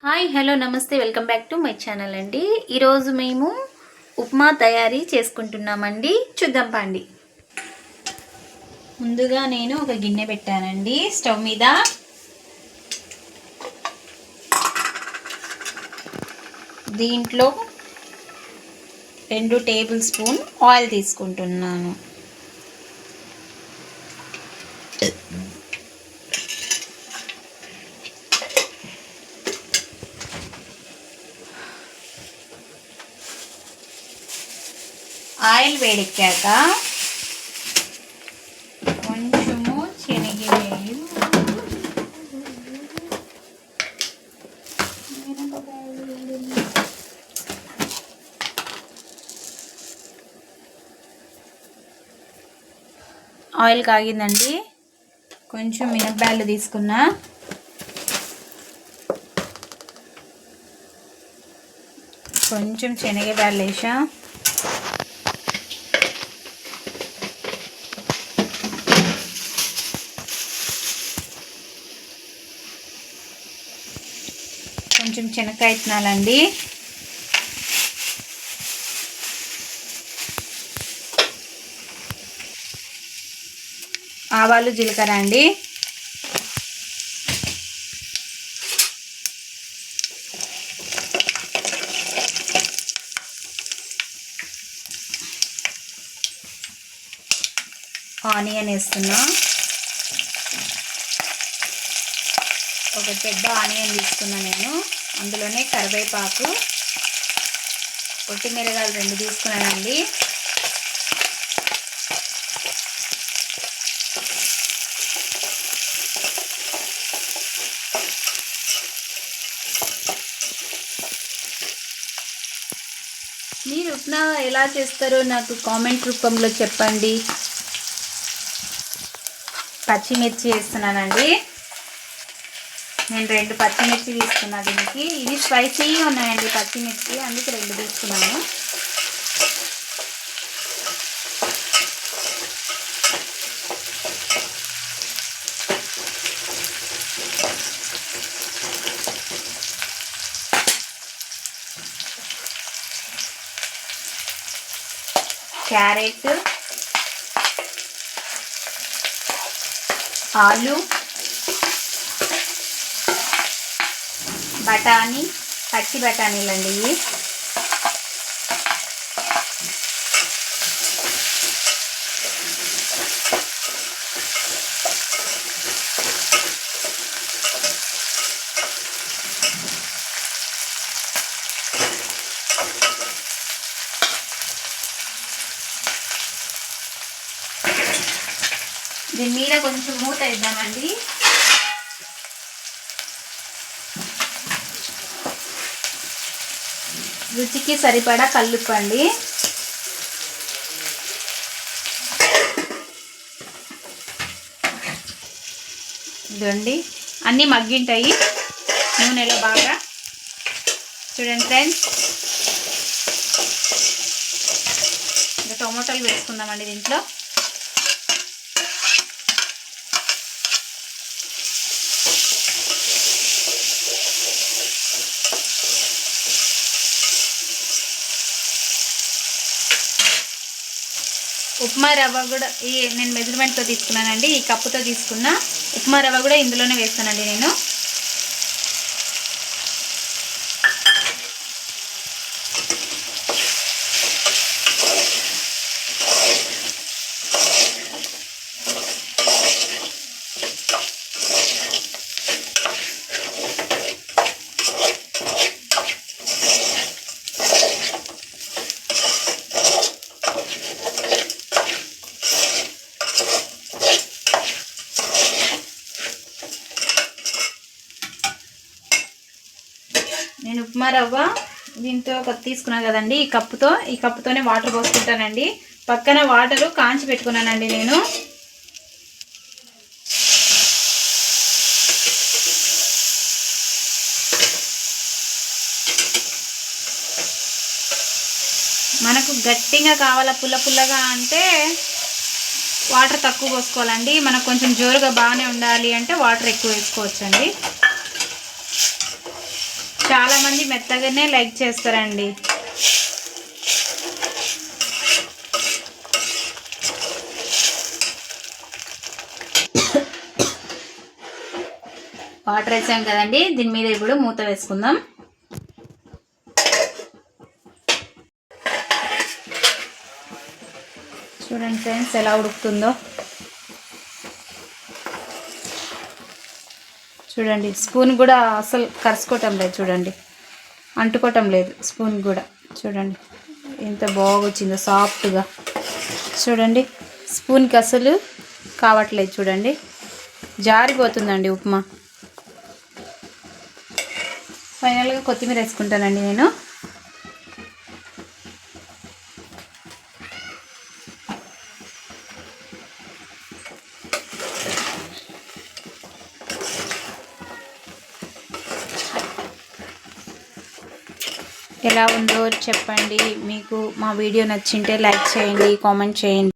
Hi hello నమస్తే welcome back to my channel అండి. ఈరోజు మేము ఉప్మా తయారీ చేసుకుంటున్నామండి. చూద్దాం పండి. ముందుగా నేను ఒక గిన్నె పెట్టానండి స్టవ్ మీద. దీంట్లో 2 టేబుల్ స్పూన్ ఆయిల్ తీసుకుంటున్నాను. ఆయిల్ వేడెక్కాక కొంచెము శనగవేలు, ఆయిల్ కాగిందండి. కొంచెం మినపప్పాలు తీసుకున్నా, కొంచెం శనగబ్యాళ్ళు వేసా, కొంచెం శనక్కాయ విత్తనాలండి, ఆవాలు జీలకర్ర అండి, ఆనియన్ వేస్తున్నా. ఒక పెద్ద ఆనియన్ తీసుకున్నా నేను. అందులోనే కరివేపాకు, పొట్టిమిరగాయలు 2 తీసుకున్నానండి. మీరు ఉప్మా ఎలా చేస్తారో నాకు కామెంట్ రూపంలో చెప్పండి. పచ్చిమిర్చి వేస్తున్నానండి. నేను 2 పచ్చిమిర్చి తీసుకున్నా దీనికి. ఇది స్పైసీగా ఉన్నాయండి పచ్చిమిర్చి, అందుకే 2 తీసుకున్నాను. క్యారెట్, ఆలు, బఠానీ, పచ్చి బఠానీలండి ఇవి. దీని మీద కొంచెం మూత ఇద్దామండి. రుచికి సరిపడా కల్లుప్పండి. ఇదండి అన్నీ మగ్గింటాయి నూనెలో బాగా. చూడండి ఫ్రెండ్స్, ఇంకా టొమాటోలు వేసుకుందామండి దీంట్లో. ఉప్మా రవ్వ కూడా నేను మెజర్మెంట్తో తీసుకున్నానండి. ఈ కప్పుతో తీసుకున్న ఉప్మా రవ్వ కూడా ఇందులోనే వేస్తానండి నేను. నేను ఉప్మా రవ్వ దీంతో తీసుకున్నాను కదండి, ఈ కప్పుతోనే వాటర్ పోసుకుంటానండి. పక్కన వాటరు కాంచి పెట్టుకున్నానండి నేను. మనకు గట్టిగా కావాలా పుల్లగా అంటే వాటర్ తక్కువ పోసుకోవాలండి. మనకు కొంచెం జోరుగా బాగానే ఉండాలి అంటే వాటర్ ఎక్కువ వేసుకోవచ్చండి. చాలామంది మెత్తగానే లైక్ చేస్తారండి. వాటర్ వేసాం కదండి, దీని మీద ఇప్పుడు మూత వేసుకుందాం. చూడండి ఫ్రెండ్స్ ఎలా ఉడుకుతుందో. చూడండి స్పూన్ కూడా అసలు కరుసుకోవటం లేదు, చూడండి అంటుకోవటం లేదు స్పూన్ కూడా. చూడండి ఎంత బాగా వచ్చిందో సాఫ్ట్గా. చూడండి స్పూన్కి అసలు కావట్లేదు, చూడండి జారిపోతుందండి ఉప్మా. ఫైనల్గా కొత్తిమీర వేసుకుంటానండి నేను. ఎలా ఉందో చెప్పండి. మీకు మా వీడియో నచ్చింటే లైక్ చేయండి, కామెంట్ చేయండి.